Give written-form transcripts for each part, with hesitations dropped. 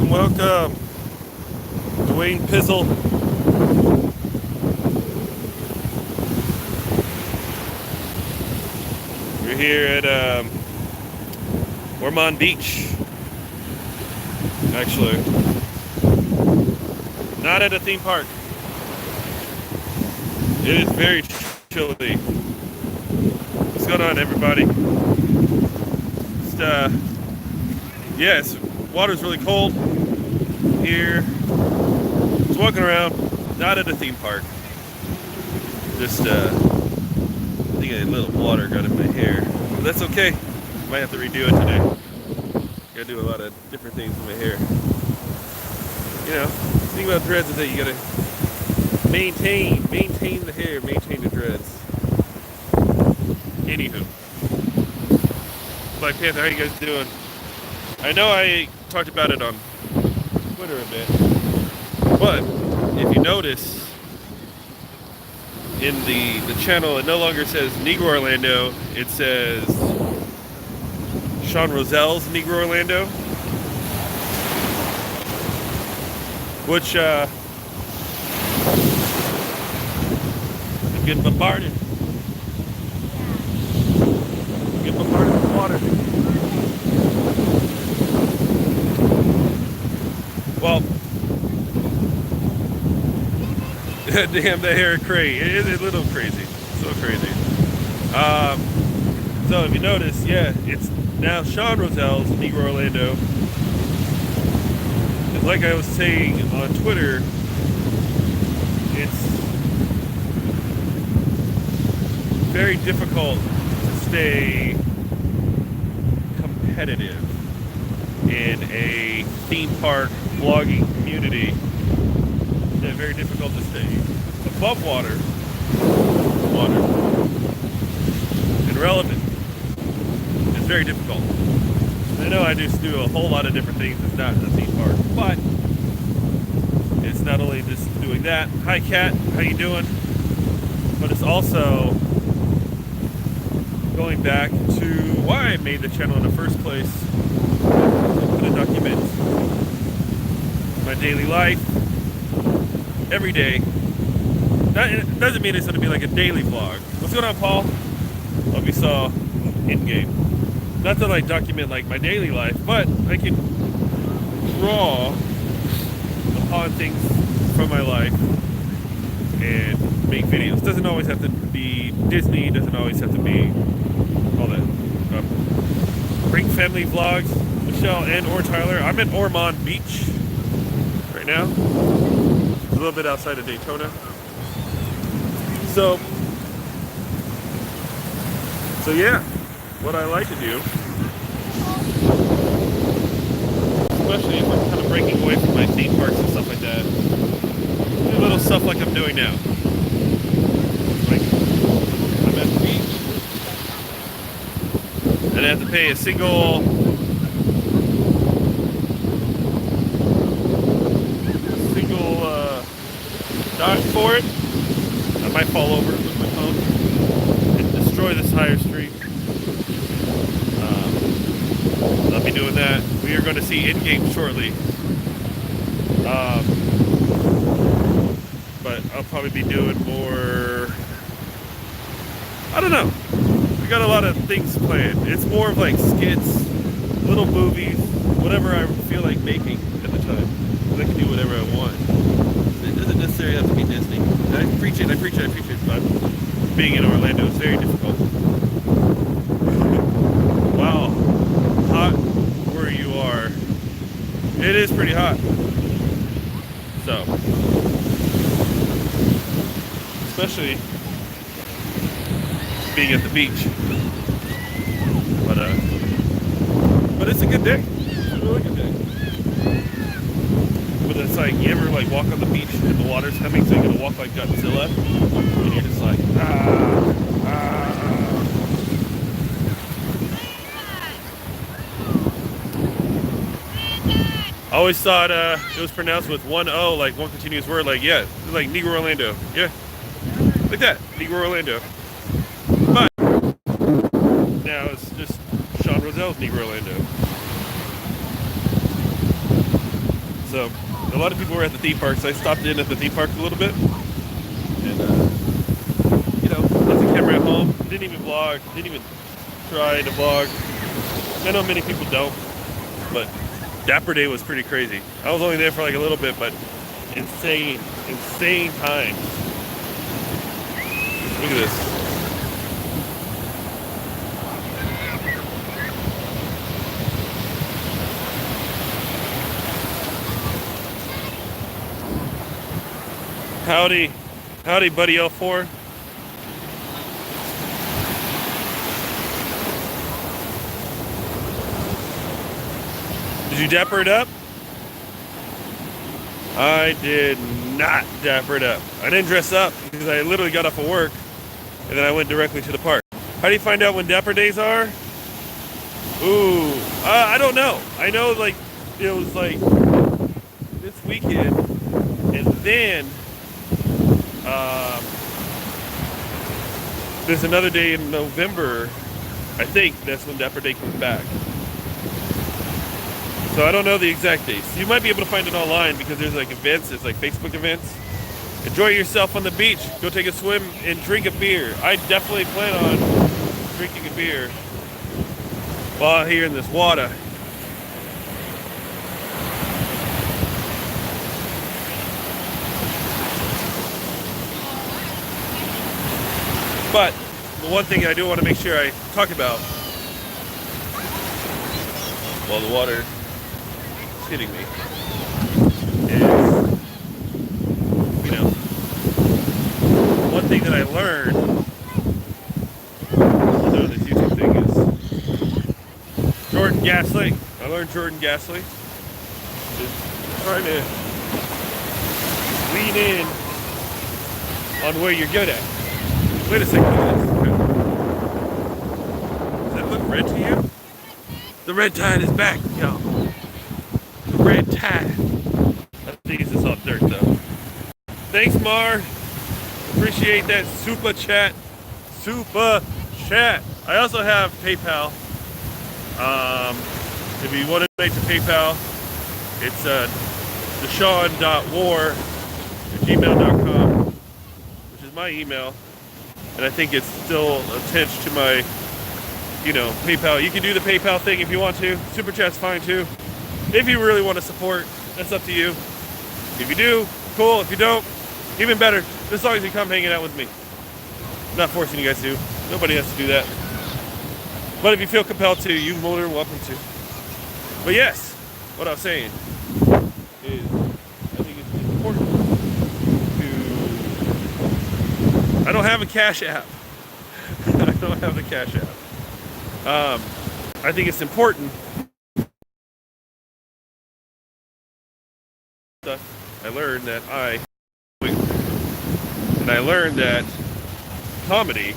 Welcome, Dwayne Pizzle. We're here at Ormond Beach. Actually, not at a theme park. It is very chilly. What's going on, everybody? Just, yes, water's really cold here. Just walking around, not at a theme park. Just, I think a little water got in my hair. But that's okay. Might have to redo it today. Gotta do a lot of different things with my hair. You know, the thing about dreads is that you gotta maintain the hair, maintain the dreads. Anywho. Black Panther, how you guys doing? I know I talked about it on Twitter a bit, but if you notice, in the channel, it no longer says Negro Orlando, it says Shawn Roselle's Negro Orlando, which, I'm getting bombarded. Get bombarded with water. Well, damn, the hair crazy. It is a little crazy. So crazy. So if you notice, yeah, it's now Shawn Roselle's Negro Orlando. It's like I was saying on Twitter, it's very difficult to stay competitive in a theme park vlogging community. It's very difficult to stay above water and relevant. It's very difficult. I know I just do a whole lot of different things. It's not a theme park, but it's not only just doing that. Hi, Kat. How you doing? But it's also going back to why I made the channel in the first place. I'm going to document my daily life every day. It doesn't mean it's going to be like a daily vlog. What's going on, Paul? Hope you saw in-game. Not to like document like my daily life, but I can draw upon things from my life and make videos. Doesn't always have to be Disney. Doesn't always have to be all that. Great family vlogs. Michelle and or Tyler. I'm at Ormond Beach right now. A little bit outside of Daytona. So yeah, what I like to do, especially if I'm kind of breaking away from my theme parks and stuff like that, do little stuff like I'm doing now. Like, I'm at the beach, and I have to pay a single dime for it. I might fall over with my phone and destroy this higher street. I'll be doing that. We are going to see in-game shortly. But I'll probably be doing more. I don't know. We got a lot of things planned. It's more of like skits, little movies, whatever I feel like making at the time. I can do whatever I want. It doesn't necessarily have to be Disney. I preach it, but being in Orlando is very difficult. Wow, hot where you are. It is pretty hot. So, especially being at the beach. But it's a good day. It's a really good day. But it's like, you ever like walk on the beach and the water's coming, so you're gonna walk like Godzilla, and you're just like, I always thought it was pronounced with one O, like one continuous word, like, yeah, like Negro Orlando, yeah, like that, Negro Orlando. But now it's just Shawn Roselle's Negro Orlando. So a lot of people were at the theme park, so I stopped in at the theme park a little bit. And, left the camera at home. Didn't even vlog. Didn't even try to vlog. I know many people don't, but Dapper Day was pretty crazy. I was only there for like a little bit, but insane times. Look at this. Howdy, buddy L4. Did you dapper it up? I did not dapper it up. I didn't dress up because I literally got off of work and then I went directly to the park. How do you find out when Dapper Days are? Ooh, I don't know. I know like it was like this weekend, and then there's another day in November. I think that's when Dapper Day comes back. So I don't know the exact dates. You might be able to find it online because there's like events, there's like Facebook events. Enjoy yourself on the beach. Go take a swim and drink a beer. I definitely plan on drinking a beer while here in this water. But the one thing I do want to make sure I talk about while the water is hitting me is, one thing that I learned doing this YouTube thing is Jordan Gasly. I learned Jordan Gasly is trying to lean in on where you're good at. Wait a second, look at this. Does that look red to you? The red tide is back, y'all. The red tide. I think it's just all dirt, though. Thanks, Mar. Appreciate that super chat. Super chat. I also have PayPal. If you want to donate to PayPal, it's theshawn.war@gmail.com, which is my email. And I think it's still attached to my, PayPal. You can do the PayPal thing if you want to. Super chat's fine too. If you really want to support, that's up to you. If you do, cool. If you don't, even better. As long as you come hanging out with me. I'm not forcing you guys to. Nobody has to do that. But if you feel compelled to, you're more than welcome to. But yes, what I was saying is, I think it's important to. I don't have a Cash App. I don't have the Cash App. I think it's important. I learned that comedy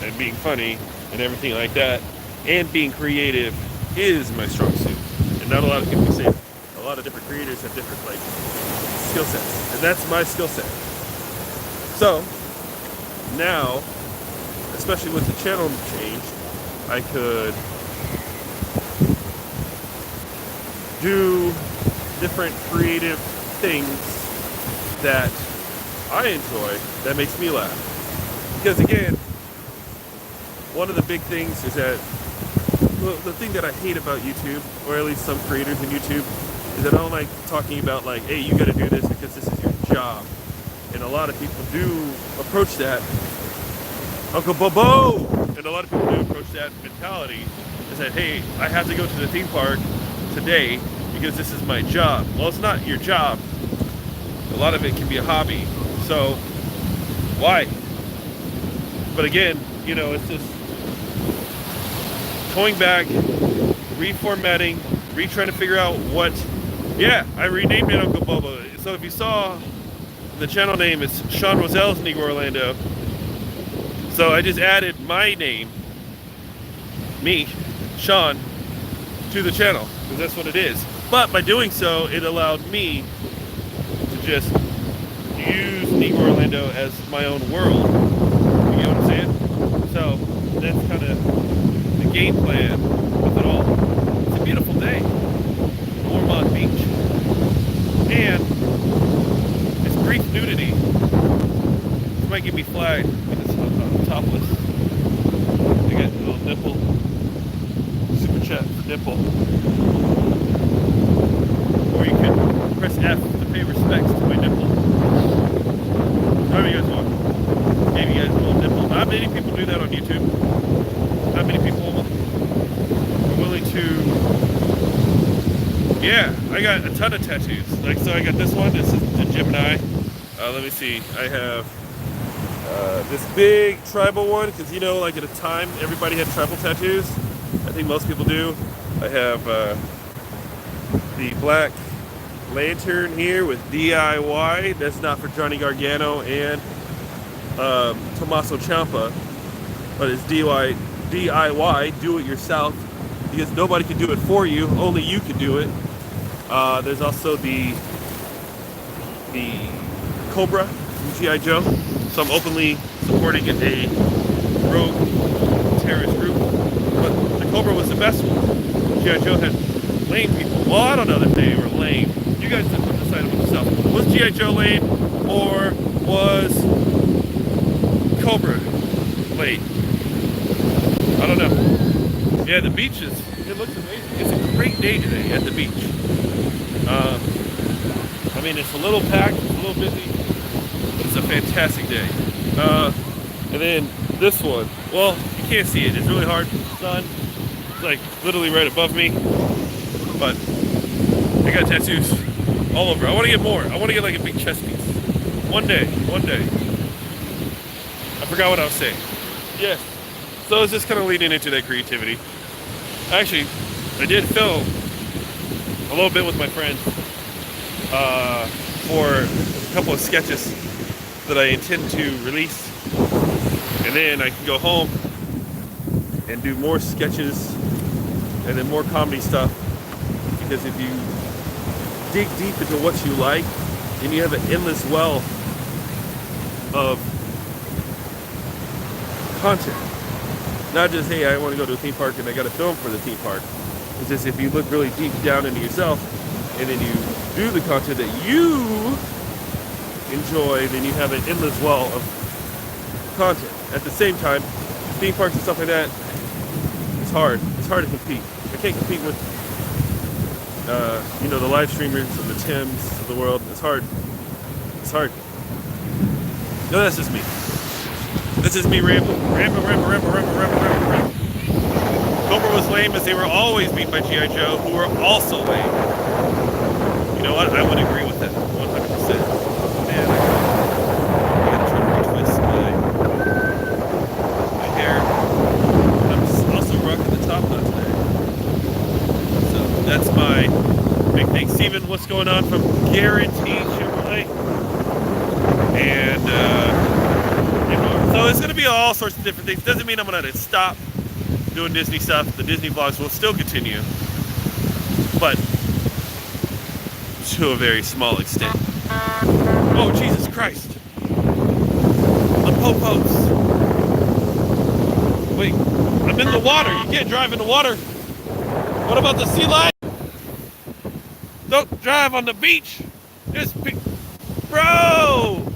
and being funny and everything like that and being creative is my strong suit. And not a lot of people can say it. A lot of different creators have different skill sets. And that's my skill set. So now, especially with the channel change, I could do different creative things that I enjoy that makes me laugh. Because again, one of the big things is that, well, the thing that I hate about YouTube, or at least some creators in YouTube, is that I don't like talking about hey, you gotta do this because this is your job. And a lot of people do approach that, Uncle Bobo! And a lot of people do approach that mentality and say, hey, I have to go to the theme park today because this is my job. Well, it's not your job. A lot of it can be a hobby. So, why? But again, it's just going back, reformatting, trying to figure out what. Yeah, I renamed it Uncle Bobo. So if you saw, the channel name is Shawn Roselle's Negro Orlando. So I just added my name, me, Shawn, to the channel, because that's what it is. But by doing so, it allowed me to just use Negro Orlando as my own world. You know what I'm saying? So that's kind of the game plan with it all. It's a beautiful day. Ormond Beach. And it's brief nudity. This might get me flagged because it's topless. They got a little nipple. Super chat for nipple. Or you can press F to pay respects to my nipple. However you guys want. Maybe you guys a little nipple. Not many people do that on YouTube. Not many people are willing to. Yeah, I got a ton of tattoos. Like, so I got this one. This is the Gemini. Let me see. I have this big tribal one because, you know, like at a time everybody had tribal tattoos. I think most people do. I have the black lantern here with DIY. That's not for Johnny Gargano and Tommaso Ciampa, but it's DIY, do it yourself, because nobody can do it for you. Only you can do it. There's also the Cobra from G.I. Joe. So I'm openly supporting a rogue terrorist group. But the Cobra was the best one. G.I. Joe had lame people. Well, I don't know that they were lame. You guys have to decide for yourself. Was G.I. Joe lame or was Cobra lame? I don't know. Yeah, the beach it looks amazing. It's a great day today at the beach. I mean, it's a little packed, it's a little busy, but it's a fantastic day. And then this one, well, you can't see it. It's really hard. The sun, it's like literally right above me. But I got tattoos all over. I want to get more. I want to get like a big chest piece. One day. I forgot what I was saying. Yes. So it's just kind of leading into that creativity. Actually, I did film a little bit with my friends for a couple of sketches that I intend to release. And then I can go home and do more sketches and then more comedy stuff. Because if you dig deep into what you like, then you have an endless well of content. Not just, hey, I want to go to a theme park and I got to film for the theme park. It's just if you look really deep down into yourself and then you do the content that you enjoy, then you have an endless well of content. At the same time, theme parks and stuff like that, it's hard. It's hard to compete. I can't compete with, the live streamers and the Tims of the world. It's hard. It's hard. No, that's just me. This is me rambling. Cobra was lame as they were always beat by G.I. Joe, who were also lame. You know what? I would agree with that 100%. Man, I gotta try to retwist my hair. I'm just also rocking the top knot today. So that's my big thing. Steven, what's going on from Guarantee Chevrolet? And so it's going to be all sorts of different things. Doesn't mean I'm going to stop doing Disney stuff. The Disney vlogs will still continue, but to a very small extent. Oh, Jesus Christ. The po-pos. Wait, I'm in the water. You can't drive in the water. What about the sea lion? Don't drive on the beach. It's big. Bro!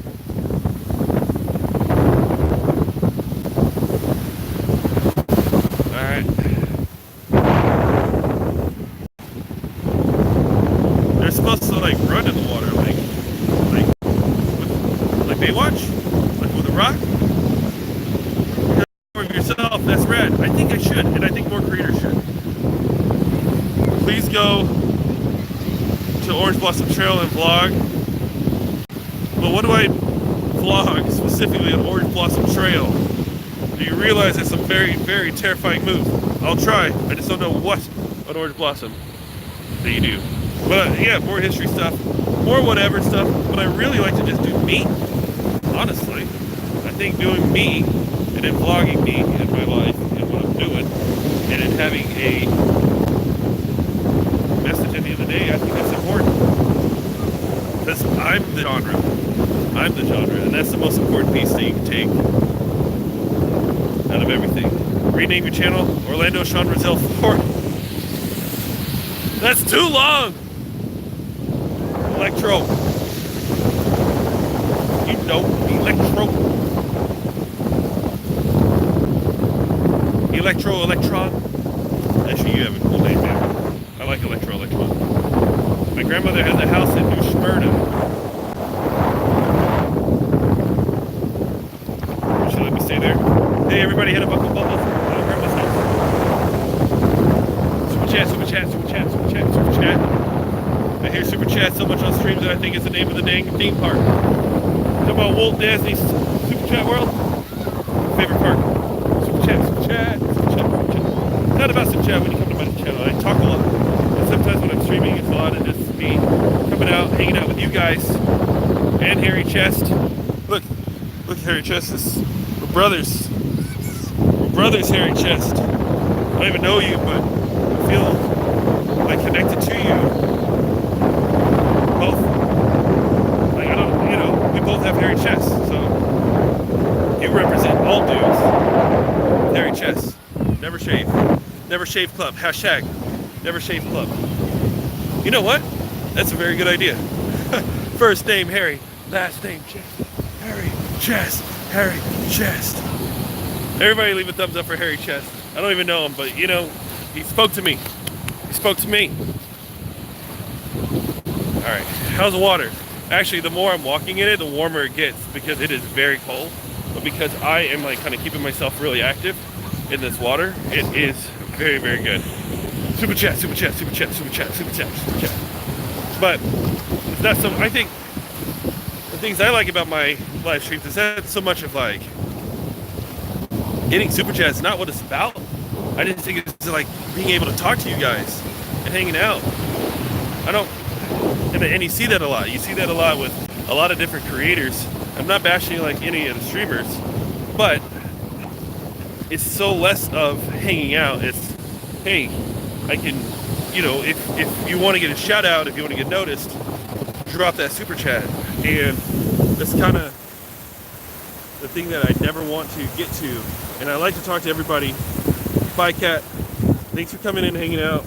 They're supposed to like run in the water, like Baywatch, like with a rock. Of yourself, that's rad. I think I should, and I think more creators should. Please go to Orange Blossom Trail and vlog. But what do I vlog specifically on Orange Blossom Trail? Do you realize it's a very, very terrifying move? I'll try. I just don't know what on Orange Blossom that you do. But yeah, more history stuff, more whatever stuff. But I really like to just do me. Honestly, I think doing me and then vlogging me and my life and what I'm doing and then having a message at the end of the day, I think that's important. Because I'm the genre. I'm the genre, and that's the most important piece that you can take out of everything. Rename your channel Orlando Shawn Brazil 4. That's too long. Electro. You know, Electro. Electron. Actually, you have a cool name there. I like Electron. My grandmother has a house in New Smyrna. Should let me stay there. Hey, everybody, hit up Uncle Bubbles. Grandma's house. Super chat. I hear super chat so much on streams that I think it's the name of the dang theme park. Talk about Walt Disney's Super Chat World. Favorite park. Super chat. Not about super chat when you come to my channel. I talk a lot. And sometimes when I'm streaming, it's a lot of just me coming out, hanging out with you guys. And Harry Chest. Look, Harry Chest. We're brothers. Harry Chest. I don't even know you, but I feel like connected to you. Both. Like, I don't, we both have hairy chests, so you represent all dudes. Hairy chests. Never shave. Never shave club. Hashtag never shave club. You know what? That's a very good idea. First name Harry, last name Chest. Harry Chest. Everybody leave a thumbs up for Harry Chest. I don't even know him, but he spoke to me. Alright, how's the water? Actually, the more I'm walking in it, the warmer it gets because it is very cold. But because I am like kind of keeping myself really active in this water, it is very, very good. Super chat. But it's not so. I think the things I like about my live streams is not so much of like getting super chats. Not what it's about. I just think it's like being able to talk to you guys and hanging out. And you see that a lot. You see that a lot with a lot of different creators. I'm not bashing like any of the streamers, but it's so less of hanging out. It's, hey, I can, if you want to get a shout out, if you want to get noticed, drop that super chat. And that's kind of the thing that I never want to get to. And I like to talk to everybody. Bye, Cat. Thanks for coming in and hanging out.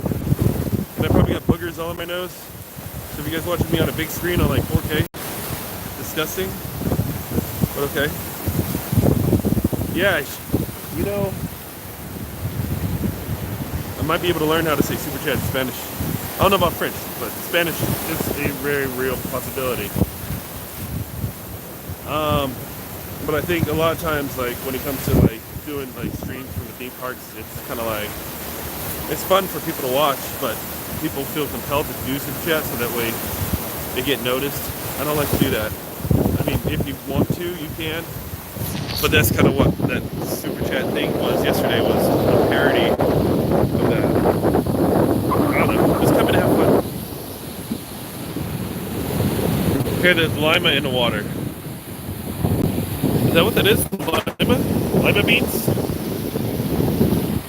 And I probably got boogers all in my nose. So if you guys watching me on a big screen on like 4K, disgusting. But okay. Yeah, I might be able to learn how to say super chat in Spanish. I don't know about French, but Spanish is a very real possibility. But I think a lot of times, like when it comes to like doing like streams from the theme parks, it's kind of like it's fun for people to watch, but people feel compelled to do super chat so that way they get noticed. I don't like to do that. I mean, if you want to, you can. But that's kind of what that super chat thing was yesterday, was a parody of that. I don't know, just coming to have fun. Okay, there's lima in the water. Is that what that is? Lima beans?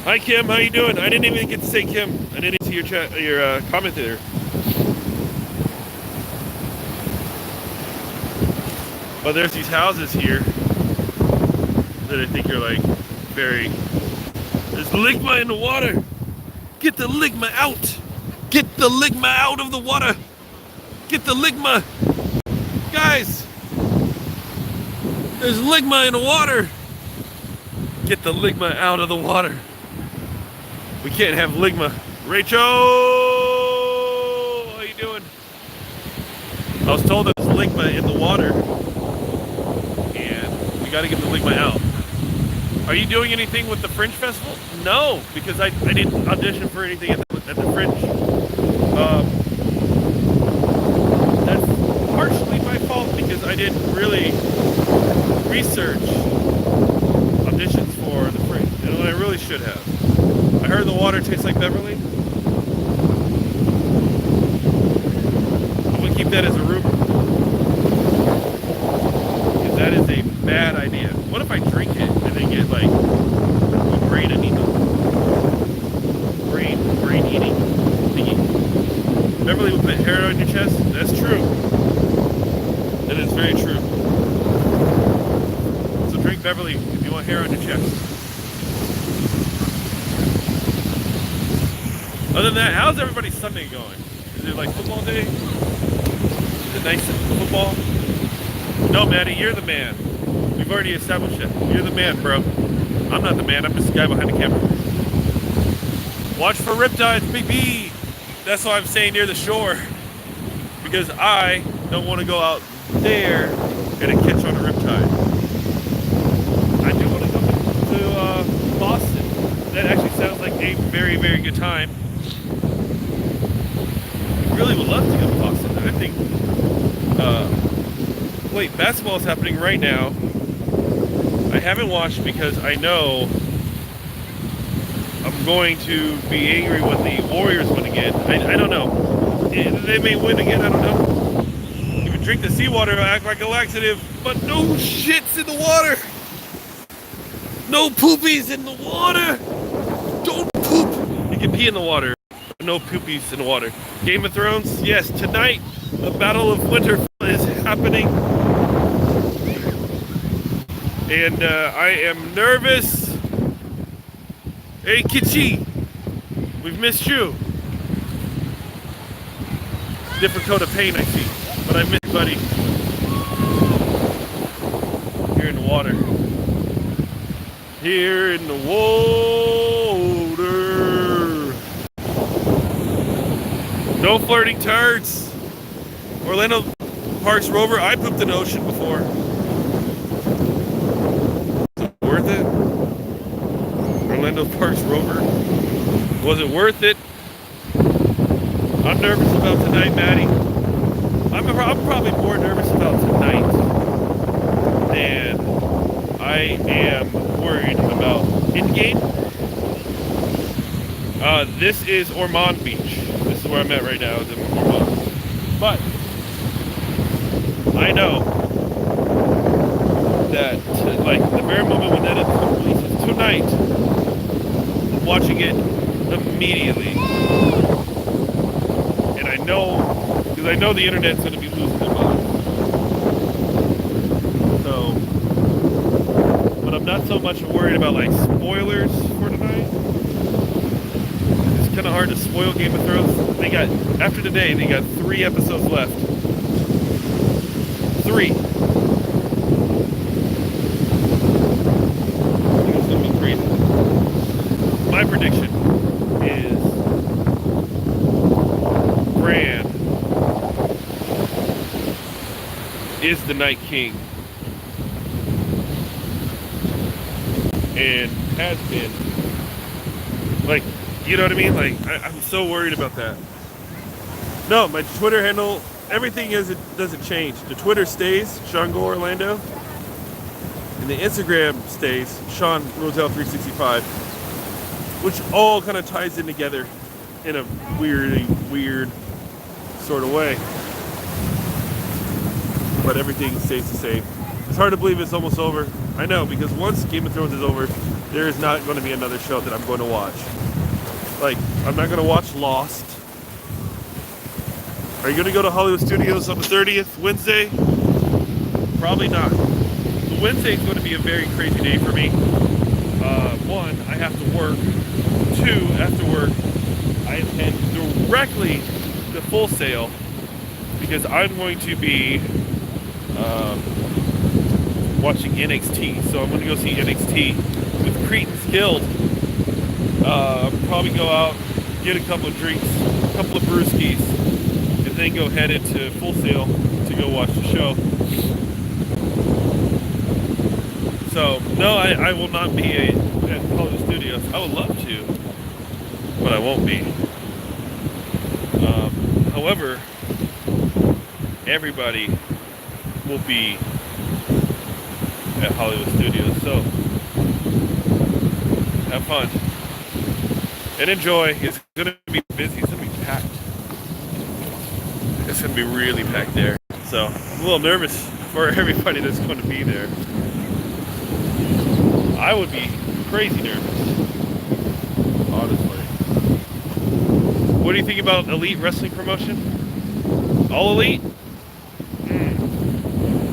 Hi Kim, how you doing? I didn't even get to say Kim. I didn't see your comment there. Well, there's these houses here that I think are like very. There's ligma in the water. Get the ligma out. Get the ligma out of the water. Get the ligma. Guys, there's ligma in the water. Get the ligma out of the water. We can't have ligma. Rachel, how you doing? I was told there's ligma in the water, and we got to get the ligma out. Are you doing anything with the Fringe Festival? No, because I didn't audition for anything at the Fringe. That's partially my fault because I didn't really research auditions for the Fringe, and I really should have. I heard the water tastes like Beverly. I'm gonna keep that as a rumor. Because that is a bad idea. What if I drink it and then get like a brain anemia? Brain eating thingy. Beverly will put hair on your chest? That's true. That is very true. So drink Beverly if you want hair on your chest. Other than that, how's everybody's Sunday going? Is it like football day? The nice football. No, Maddie, you're the man. We've already established it. You're the man, bro. I'm not the man. I'm just the guy behind the camera. Watch for riptides, baby. That's why I'm staying near the shore, because I don't want to go out there and catch on a riptide. I do want to go to Boston. That actually sounds like a very, very good time. I really would love to go to Boston. I think. Wait, basketball is happening right now. I haven't watched because I know I'm going to be angry when the Warriors win again. I don't know. They may win again, I don't know. You can drink the seawater and act like a laxative, but no shits in the water. No poopies in the water. Don't poop. You can pee in the water, but no poopies in the water. Game of Thrones, yes, tonight the Battle of Winterfell is happening. And I am nervous. Hey, Kitchi, we've missed you. Different coat of paint, I see, but I miss you, buddy. Here in the water. Here in the water. No flirting turds. Orlando Parks Rover, I pooped in the ocean before. Worth it? Orlando Parks Rover? Was it worth it? I'm nervous about tonight, Maddie. I'm probably more nervous about tonight than I am worried about in-game. This is Ormond Beach. This is where I'm at right now, is in Ormond. But I know that, like, the very moment when that releases tonight, I'm watching it immediately. And I know, because I know the internet's going to be losing their mind. So, but I'm not so much worried about, like, spoilers for tonight. It's kind of hard to spoil Game of Thrones. They got, after today, they got 3 episodes left. 3. My prediction is Bran is the Night King and has been. Like, you know what I mean? Like, I'm so worried about that. No, my Twitter handle, everything doesn't change. The Twitter stays, Shawn Orlando, and the Instagram stays, Shawn Roselle 365. Which all kind of ties in together in a weirdly weird sort of way. But everything stays the same. It's hard to believe it's almost over. I know, because once Game of Thrones is over, there is not going to be another show that I'm going to watch. Like, I'm not going to watch Lost. Are you going to go to Hollywood Studios on the 30th, Wednesday? Probably not. Wednesday is going to be a very crazy day for me. 1, I have to work. 2, after work, I head directly to Full Sail because I'm going to be watching NXT. So I'm going to go see NXT with Cretan's Guild. Probably go out, get a couple of drinks, a couple of brewskis, and then go head into Full Sail to go watch the show. So, no, I will not be at Hollywood Studios. I would love to, but I won't be. However, everybody will be at Hollywood Studios, so have fun and enjoy. It's going to be busy. It's going to be packed. It's going to be really packed there. So I'm a little nervous for everybody that's going to be there. I would be crazy nervous, honestly. What do you think about Elite Wrestling Promotion? All Elite?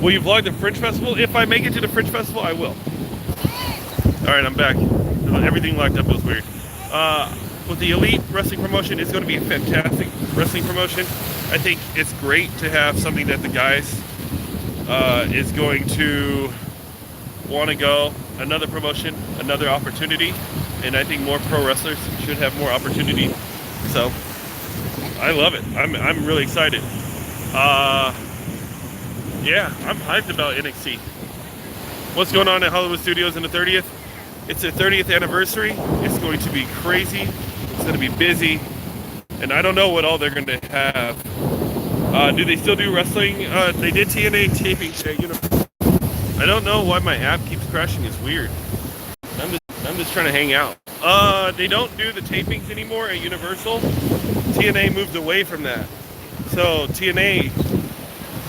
Will you vlog the Fringe Festival? If I make it to the Fringe Festival, I will. Alright, I'm back. Everything locked up was weird. with the Elite Wrestling promotion, it's going to be a fantastic wrestling promotion. I think it's great to have something that the guys is going to want to go, another promotion, another opportunity, and I think more pro wrestlers should have more opportunity. So I love it. I'm really excited. Yeah, I'm hyped about NXT. What's going on at Hollywood Studios in the 30th? It's their 30th anniversary. It's going to be crazy. It's going to be busy. And I don't know what all they're going to have. Do they still do wrestling? They did TNA taping today. I don't know why my app keeps crashing. It's weird. I'm just trying to hang out. They don't do the tapings anymore at Universal. TNA moved away from that. So TNA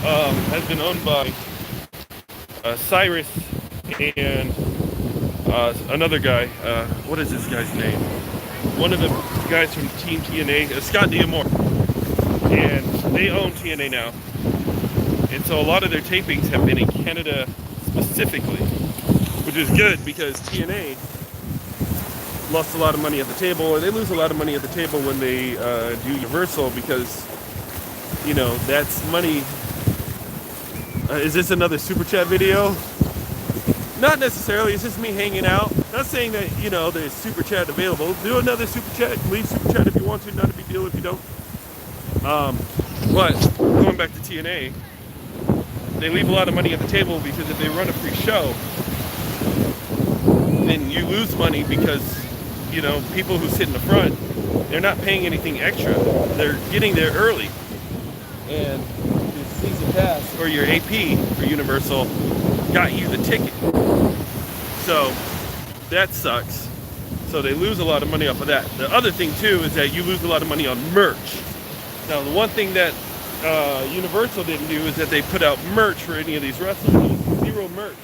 has been owned by Cyrus and another guy. What is this guy's name? One of the guys from Team TNA, Scott D'Amore. And they own TNA now. And so a lot of their tapings have been in Canada specifically, which is good because TNA lost a lot of money at the table, or they lose a lot of money at the table when they do Universal because, that's money. Is this another Super Chat video? Not necessarily. It's just me hanging out. Not saying that, there's Super Chat available. Do another Super Chat. Leave Super Chat if you want to. Not a big deal if you don't. But going back to TNA, they leave a lot of money at the table because if they run a free show, then you lose money because, people who sit in the front, they're not paying anything extra. They're getting there early. And your season pass or your AP for Universal got you the ticket. So that sucks. So they lose a lot of money off of that. The other thing too is that you lose a lot of money on merch. Now the one thing that Universal didn't do is that they put out merch for any of these wrestlers. There's zero merch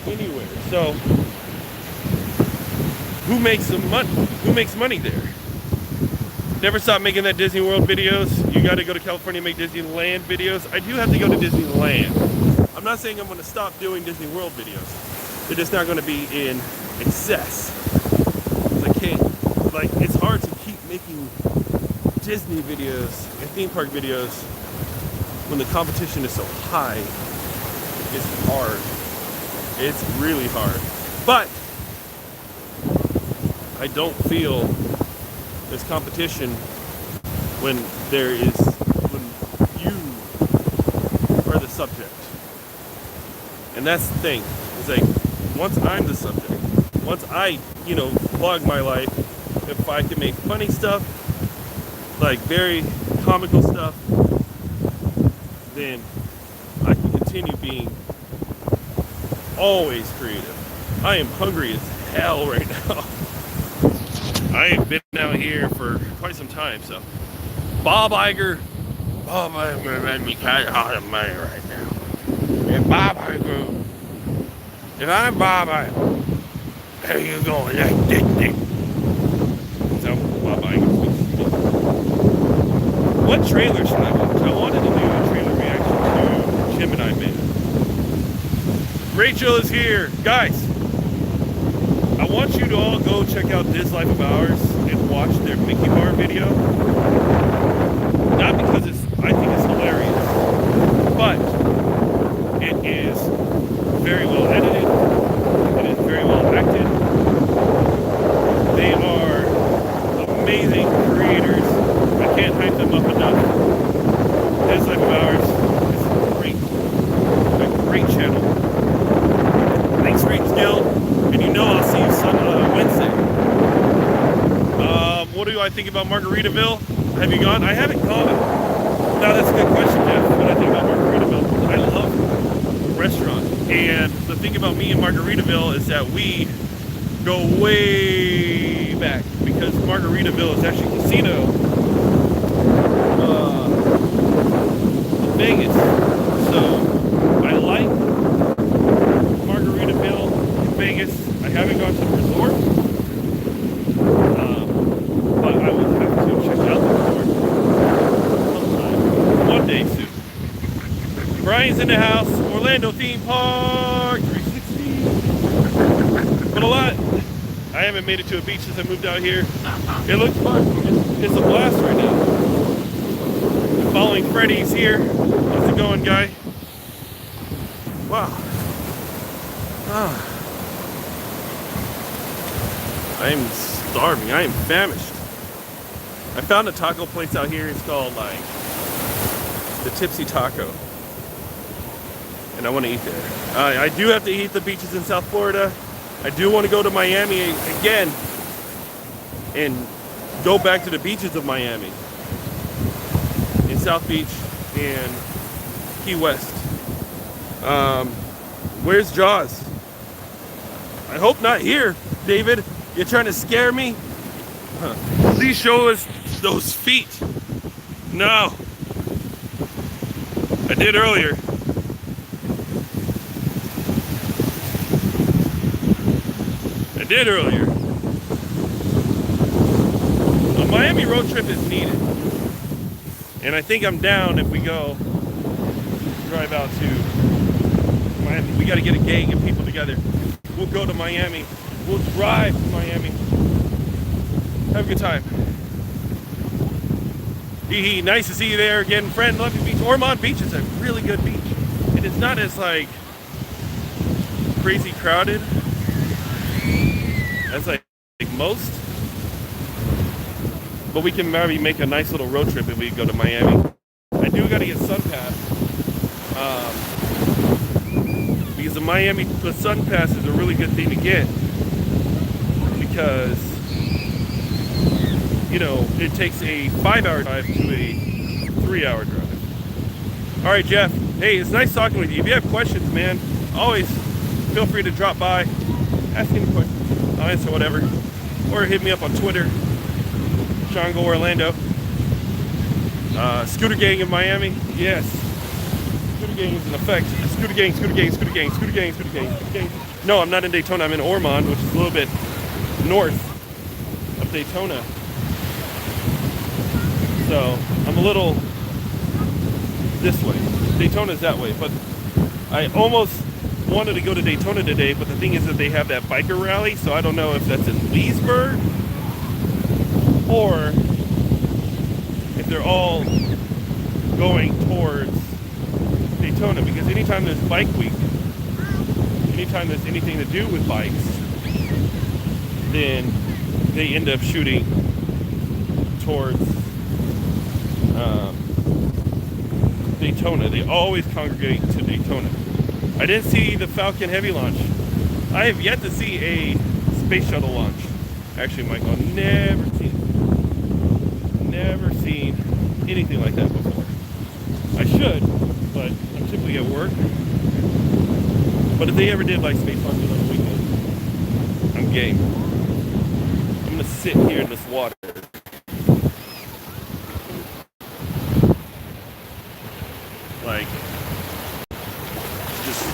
anywhere. So who makes some money? Who makes money there? Never stop making that Disney World videos. You got to go to California and make Disneyland videos. I do have to go to Disneyland. I'm not saying I'm going to stop doing Disney World videos. They're just not going to be in excess. I can't, it's hard to keep making Disney videos and theme park videos when the competition is so high. It's hard. It's really hard. But I don't feel there's competition when you are the subject. And that's the thing. It's like, once I'm the subject, once I, vlog my life, if I can make funny stuff, like very comical stuff, then I can continue being always creative. I am hungry as hell right now. I ain't been out here for quite some time, so. Bob Iger made me kind of out of money right now. And Bob Iger, if I'm Bob Iger, there you go, that dick. So, Bob Iger. What trailer should I watch? I wanted to do a trailer reaction to Gemini Man. Rachel is here. Guys, I want you to all go check out This Life of Ours and watch their Mickey Bar video. Not because I think it's hilarious, but it is very well edited. It is very well acted. They are amazing creators. I can't hype them up enough. This Life of Ours is a great channel. Thanks, Great Skill. And I'll see you Wednesday. What do I think about Margaritaville? Have you gone? I haven't gone. Now that's a good question, Jeff. What I think about Margaritaville. I love the restaurant. And the thing about me and Margaritaville is that we go way back because Margaritaville is actually a casino in Vegas. So I like Margaritaville in Vegas. I haven't gone to the resort, but I will have to check out the resort sometime, one day soon. Brian's in the house, Orlando Theme Park 360. But I I haven't made it to a beach since I moved out here. It looks fun. It's a blast right now. I'm following Freddy's here. How's it going, guy? Wow. I am starving. I am famished. I found a taco place out here. It's called like the Tipsy Taco, and I want to eat there. I do have to eat the beaches in South Florida. I do want to go to Miami again and go back to the beaches of Miami, in South Beach and Key West. Where's Jaws? I hope not here, David. You're trying to scare me? Huh. Please show us those feet. No. I did earlier. A Miami road trip is needed. And I think I'm down if we go drive out to Miami. We got to get a gang of people together. We'll go to Miami. We'll drive to Miami. Have a good time. Hee hee, nice to see you there again, friend. Love you, Beach. Ormond Beach is a really good beach. And it's not as like crazy crowded as like most. But we can maybe make a nice little road trip if we go to Miami. I do got to get Sun Pass. Because the Sun Pass is a really good thing to get. Because, you know, it takes a 5-hour drive to a 3-hour drive. All right, Jeff. Hey, it's nice talking with you. If you have questions, man, always feel free to drop by. Ask any questions. I'll answer whatever. Or hit me up on Twitter. Shawn Go Orlando. Scooter Gang in Miami. Yes. Scooter Gang is in effect. Scooter Gang, Scooter Gang, Scooter Gang, Scooter Gang, Scooter Gang, Scooter Gang. No, I'm not in Daytona. I'm in Ormond, which is a little bit north of Daytona. So I'm a little this way. Daytona's that way. But I almost wanted to go to Daytona today, but the thing is that they have that biker rally, so I don't know if that's in Leesburg or if they're all going towards Daytona, because anytime there's bike week, anytime there's anything to do with bikes, then they end up shooting towards Daytona. They always congregate to Daytona. I didn't see the Falcon Heavy launch. I have yet to see a space shuttle launch. Actually, Michael, I've never seen anything like that before. I should, but I'm typically at work. But if they ever did like space launches on the weekend, I'm game. I'm gonna sit here in this water. Like, just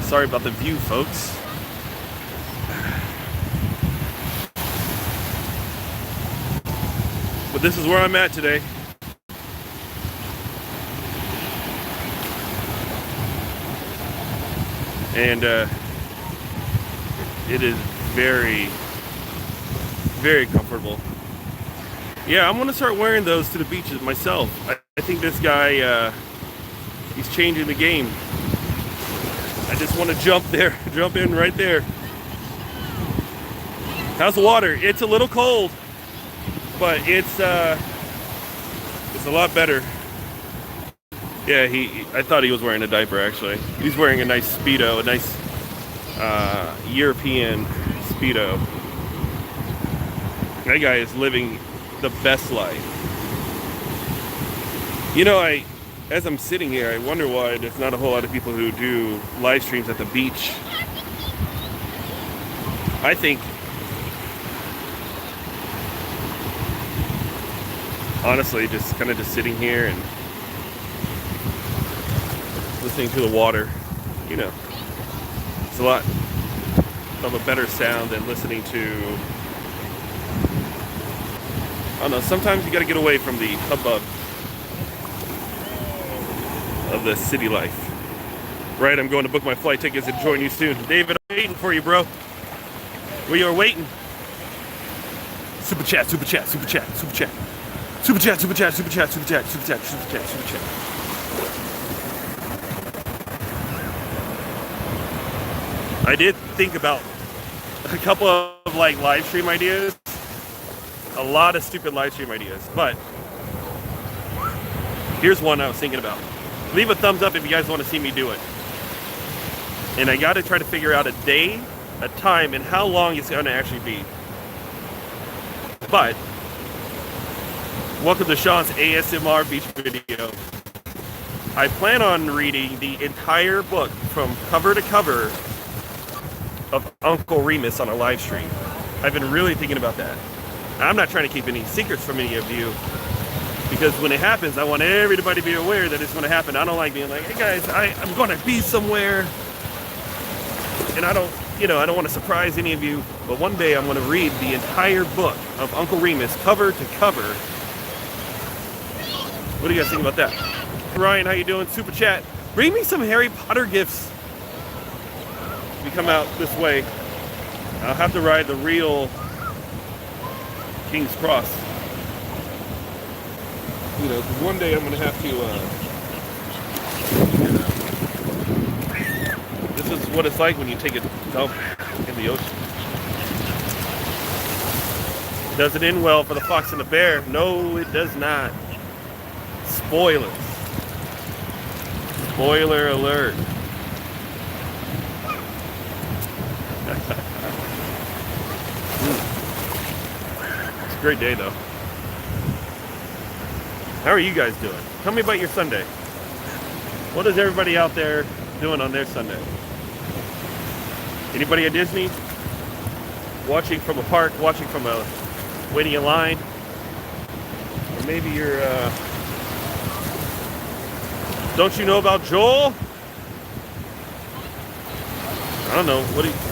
sorry about the view, folks. But this is where I'm at today. And it is very, very comfortable. Yeah, I'm gonna start wearing those to the beaches myself. I think this guy, he's changing the game. I just want to jump in right there. How's the water? It's a little cold, but it's a lot better. Yeah, I thought he was wearing a diaper actually. He's wearing a nice Speedo, a nice European Speedo. That guy is living the best life. You know, as I'm sitting here, I wonder why there's not a whole lot of people who do live streams at the beach. I think, honestly, just kind of just sitting here and listening to the water, you know, it's a lot of a better sound than listening to, I don't know, sometimes you got to get away from the hubbub of the city life. Right, I'm going to book my flight tickets and join you soon. David, I'm waiting for you, bro. We are waiting. Super chat, super chat, super chat, super chat. Super chat, super chat, super chat, super chat, super chat, super chat, super chat. I did think about a couple of like live stream ideas. A lot of stupid live stream ideas, but here's one I was thinking about. Leave a thumbs up if you guys want to see me do it. And I got to try to figure out a day, a time, and how long it's going to actually be. But welcome to Shawn's ASMR beach video. I plan on reading the entire book from cover to cover of Uncle Remus on a live stream. I've been really thinking about that. I'm not trying to keep any secrets from any of you, because when it happens, I want everybody to be aware that it's going to happen. I don't like being like, hey guys, I'm going to be somewhere, and I don't want to surprise any of you. But one day I'm going to read the entire book of Uncle Remus, cover to cover. What do you guys think about that? Ryan, how you doing? Super chat. Bring me some Harry Potter gifts. If you come out this way, I'll have to ride the real King's Cross. You know, because one day I'm going to have to, this is what it's like when you take a dump in the ocean. Does it end well for the fox and the bear? No, it does not. Spoilers. Spoiler alert. It's a great day though. How are you guys doing? Tell me about your Sunday. What is everybody out there doing on their Sunday? Anybody at Disney? Watching from a park, watching from a waiting in line? Or maybe you're don't you know about Joel? I don't know.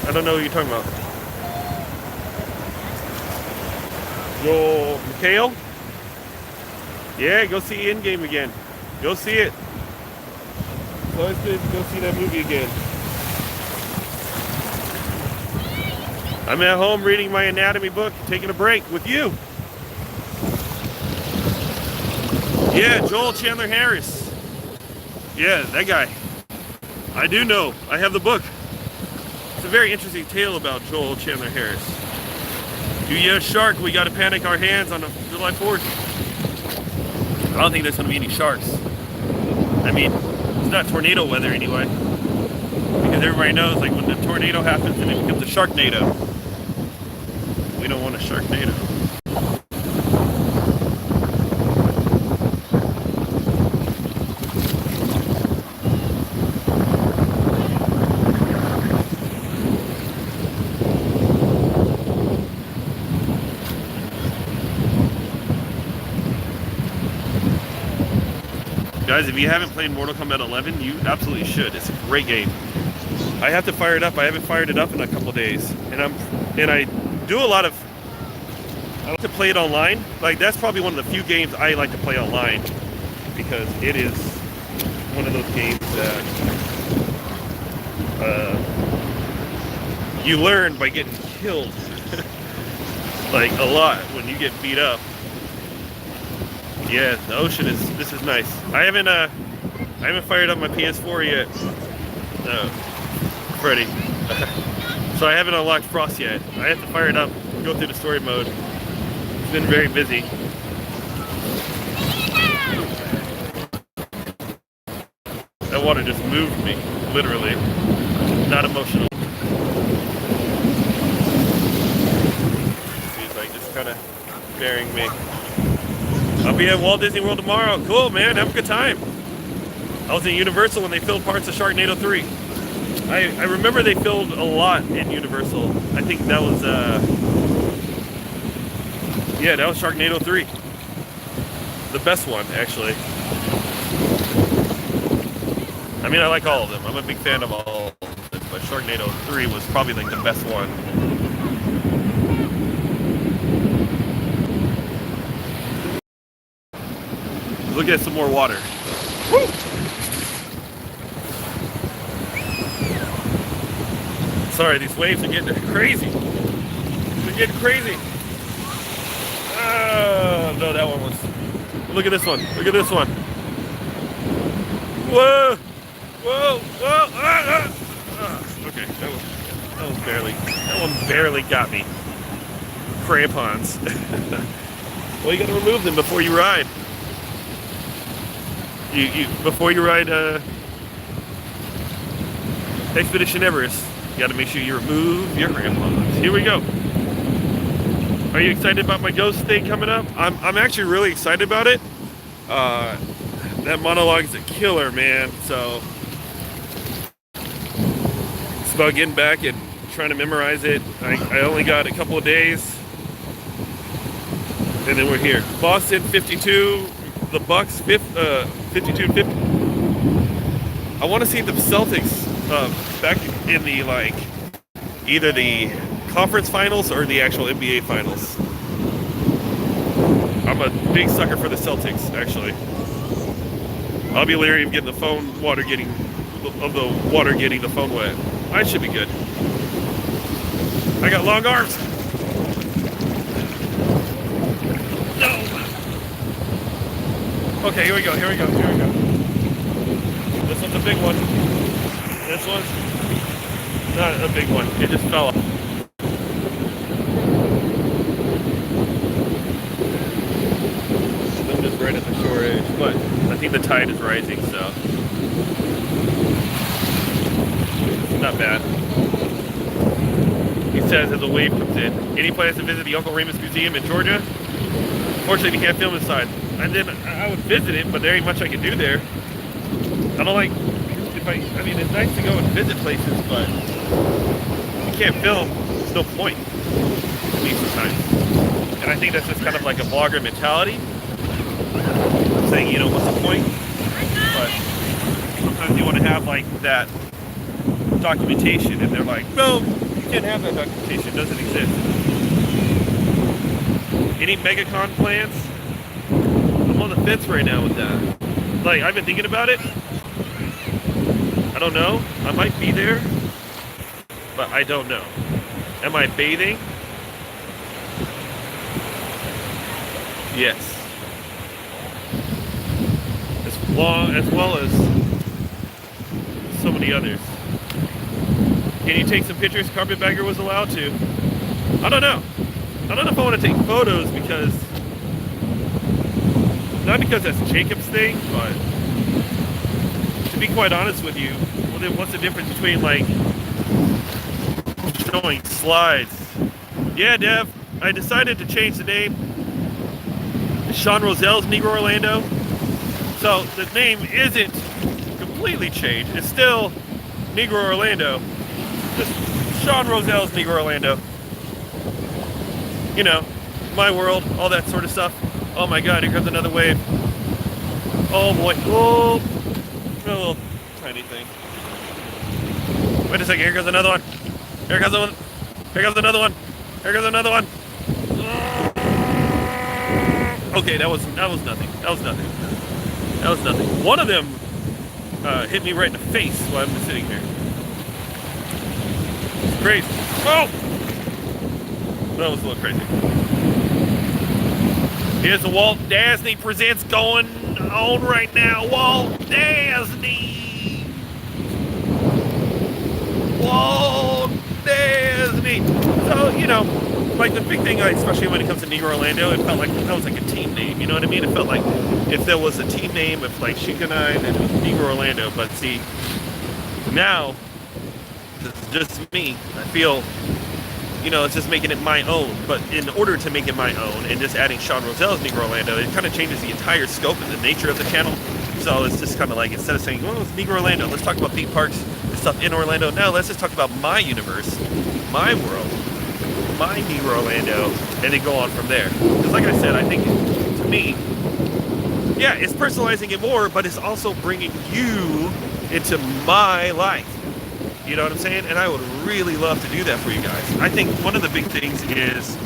I don't know what you're talking about. Joel McHale? Yeah, go see Endgame again. Go see it. It's always good to go see that movie again. I'm at home reading my anatomy book, taking a break with you. Yeah, Joel Chandler Harris. Yeah, that guy. I do know. I have the book. It's a very interesting tale about Joel Chandler Harris. You yes, shark, we gotta panic our hands on July 4th. I don't think there's gonna be any sharks. I mean, it's not tornado weather anyway. Because everybody knows, like, when the tornado happens, then it becomes a sharknado. We don't want a sharknado. Guys, if you haven't played Mortal Kombat 11, you absolutely should. It's a great game. I have to fire it up. I haven't fired it up in a couple days, and I do a lot of. I like to play it online. Like, that's probably one of the few games I like to play online, because it is one of those games that you learn by getting killed, like a lot when you get beat up. Yeah, the ocean this is nice. I haven't fired up my PS4 yet, Freddy. So I haven't unlocked Frost yet. I have to fire it up, go through the story mode. It's been very busy. That water just moved me, literally. Not emotional. He's like just kind of burying me. I'll be at Walt Disney World tomorrow. Cool, man. Have a good time. I was in Universal when they filmed parts of Sharknado 3. I remember they filmed a lot in Universal. I think that was, yeah, that was Sharknado 3. The best one, actually. I mean, I like all of them. I'm a big fan of all of them. But Sharknado 3 was probably like the best one. Look at some more water. Woo! Sorry, these waves are getting crazy. They're getting crazy. Oh, no, that one was... Look at this one. Look at this one. Whoa! Whoa! Whoa! Okay, that one barely got me. Crampons. Well, you gotta remove them before you ride. Before you ride Expedition Everest, you gotta make sure you remove your crampons. Here we go. Are you excited about my ghost thing coming up? I'm actually really excited about it. That monologue is a killer, man. So it's about getting back and trying to memorize it. I only got a couple of days, and then we're here. Boston 52, the Bucks 52-50. I want to see the Celtics back in the either the conference finals or the actual NBA finals. I'm a big sucker for the Celtics, actually. I'll be leery of getting the water getting the phone wet. I should be good. I got long arms. No. Okay, here we go. This one's a big one. This one's not a big one. It just fell off. I'm just right at the shore edge, but I think the tide is rising, so not bad. He says as a wave comes in. Any plans to visit the Uncle Remus Museum in Georgia? Fortunately, you can't film inside. And then I would visit it, but there ain't much I can do there. I don't like, I mean, it's nice to go and visit places, but you can't film. There's no point, at least sometimes. And I think that's just kind of like a vlogger mentality. I'm saying, what's the point? But sometimes you want to have like that documentation, and they're like, no, you can't have that documentation. It doesn't exist. Any MegaCon plans? I'm on the fence right now with that. I've been thinking about it. I don't know. I might be there, but I don't know. Am I bathing? Yes. As well as so many others. Can you take some pictures? Carpetbagger was allowed to. I don't know. I don't know if I want to take photos because... Not because that's Jacob's thing, but... To be quite honest with you, what's the difference between, showing slides? Yeah, Dev, I decided to change the name. Shawn Roselle's Negro Orlando. So, the name isn't completely changed. It's still Negro Orlando. Just Shawn Roselle's Negro Orlando. My world, all that sort of stuff. Oh my god, here comes another wave. Oh boy. Oh, a little tiny thing. Wait a second, here goes another one. Here goes another one. Here goes another one. Here goes another one. Okay, that was nothing. That was nothing. That was nothing. One of them hit me right in the face while I'm sitting here. It's crazy. Oh! That was a little crazy. Here's the Walt Disney Presents going on right now. Walt Disney! Walt Disney! So, the big thing, especially when it comes to Negro Orlando, it felt like that was like a team name, you know what I mean? It felt like if there was a team name of Sheik and I, then it was Negro Orlando. But see, now, it's just me. I feel... it's just making it my own. But in order to make it my own and just adding Shawn Roselle's Negro Orlando, it kind of changes the entire scope and the nature of the channel. So it's just kind of like, instead of saying, it's Negro Orlando, let's talk about theme parks and stuff in Orlando. No, let's just talk about my universe, my world, my Negro Orlando, and then go on from there. Because like I said, I think, to me, yeah, it's personalizing it more, but it's also bringing you into my life. You know what I'm saying? And I would really love to do that for you guys. I think one of the big things is,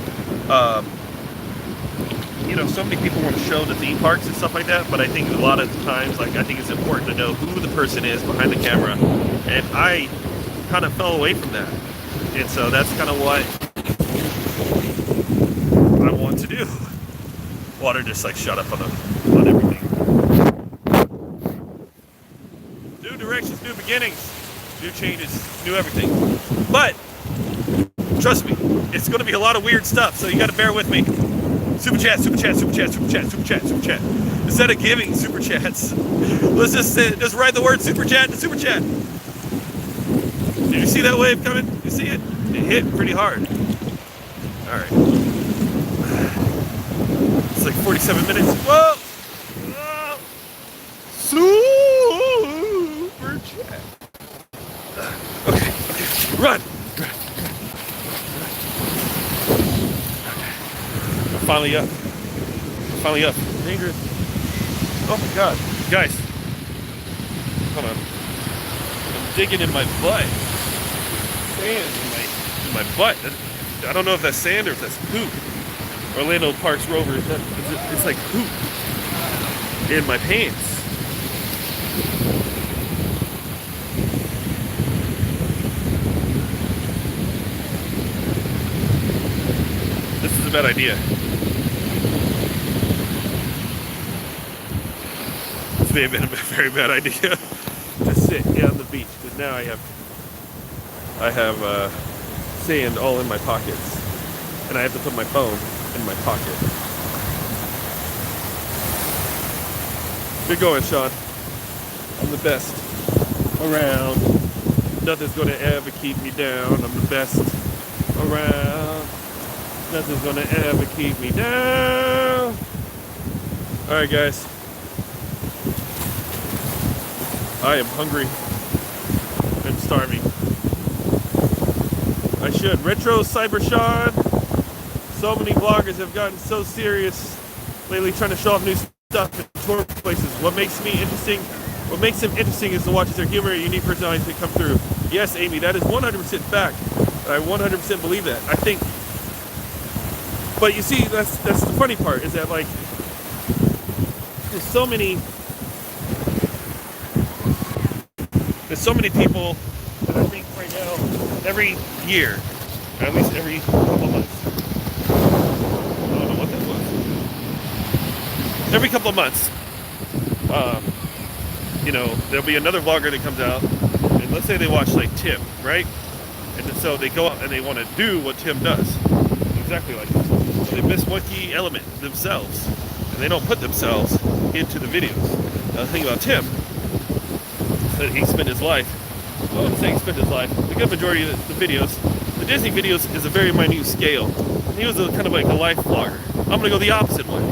so many people want to show the theme parks and stuff like that, but I think a lot of times, I think it's important to know who the person is behind the camera. And I kind of fell away from that. And so that's kind of what to do. Water just like shut up on everything. New directions, new beginnings, new changes, new everything. But trust me, it's going to be a lot of weird stuff, so you got to bear with me. Super chat, super chat, super chat, super chat, super chat, super chat. Instead of giving super chats, let's just write the word super chat to super chat. Did you see that wave coming? You see it? It hit pretty hard. All right. It's like 47 minutes. Whoa! Whoa. Super chat. Okay. Run. Finally up. Dangerous. Oh my god. Guys. Hold on. I'm digging in my butt. Sand in my butt. I don't know if that's sand or if that's poop. Orlando Parks Rovers. It's like poop in my pants. This is a bad idea. This may have been a very bad idea to sit on the beach, because now I have sand all in my pockets, and I have to put my phone in my pocket. Good going, Shawn. I'm the best around. Nothing's gonna ever keep me down. I'm the best around. Nothing's gonna ever keep me down. Alright, guys. I am hungry and starving. I should. Retro Cyber Shawn. So many vloggers have gotten so serious lately trying to show off new stuff and tour places. What makes them interesting is to watch their humor and unique personalities that come through. Yes, Amy, that is 100% fact. I 100% believe that. I think, but you see, that's the funny part, is that like, there's so many people that I think right now, every year, or at least every couple months, I don't know what that was. Every couple of months, there'll be another vlogger that comes out, and let's say they watch like Tim, right? And so they go out and they want to do what Tim does, exactly like that. They miss one key element, themselves, and they don't put themselves into the videos. Now the thing about Tim, that he spent his life, well, I wouldn't say he spent his life, the good majority of the videos, the Disney videos is a very minute scale. He was kind of like a life vlogger. I'm going to go the opposite way.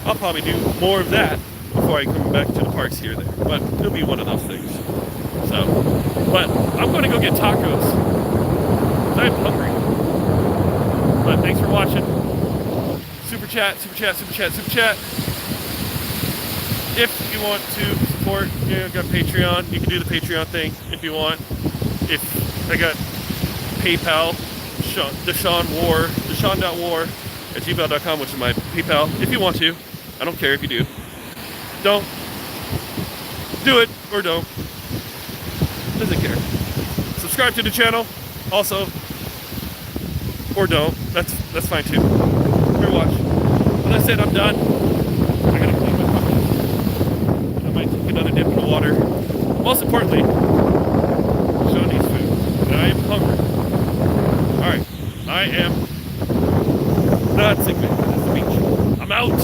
I'll probably do more of that before I come back to the parks here or there. But it'll be one of those things. So, but I'm going to go get tacos. I'm hungry. But thanks for watching. Super chat. If you want to support, I've got Patreon. You can do the Patreon thing if you want. If I got PayPal, Deshawn.war@gmail.com, which is my PayPal. If you want to, I don't care if you do. Don't do it or don't. Doesn't care. Subscribe to the channel, also, or don't. That's fine too. Here, watch. When I said I'm done, I gotta clean my pockets. I might take another dip in the water. Most importantly, Shawn needs food, and I am hungry. All right, I am not sick, man. This is the beach. I'm out.